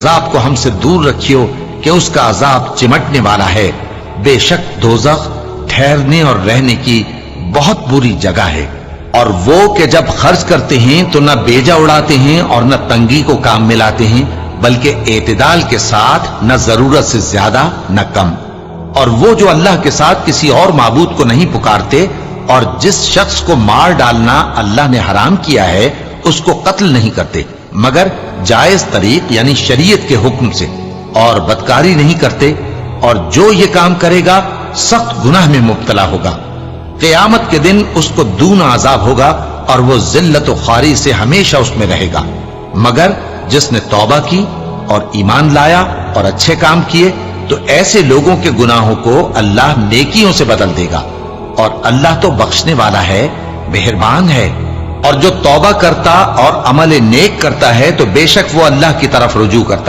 عذاب کو ہم سے دور رکھیو کہ اس کا عذاب چمٹنے والا ہے. بے شک دوزخ ٹھہرنے اور رہنے کی بہت بری جگہ ہے. اور وہ کہ جب خرچ کرتے ہیں تو نہ بیجا اڑاتے ہیں اور نہ تنگی کو کام میں لاتے ہیں، بلکہ اعتدال کے ساتھ، نہ ضرورت سے زیادہ نہ کم. اور وہ جو اللہ کے ساتھ کسی اور معبود کو نہیں پکارتے، اور جس شخص کو مار ڈالنا اللہ نے حرام کیا ہے اس کو قتل نہیں کرتے مگر جائز طریق یعنی شریعت کے حکم سے، اور بدکاری نہیں کرتے، اور جو یہ کام کرے گا سخت گناہ میں مبتلا ہوگا. قیامت کے دن اس کو دونا عذاب ہوگا اور وہ ذلت و خواری سے ہمیشہ اس میں رہے گا، مگر جس نے توبہ کی اور ایمان لایا اور اچھے کام کیے تو ایسے لوگوں کے گناہوں کو اللہ نیکیوں سے بدل دے گا، اور اللہ تو بخشنے والا ہے، مہربان ہے. اور جو توبہ کرتا اور عمل نیک کرتا ہے تو بے شک وہ اللہ کی طرف رجوع کرتا ہے.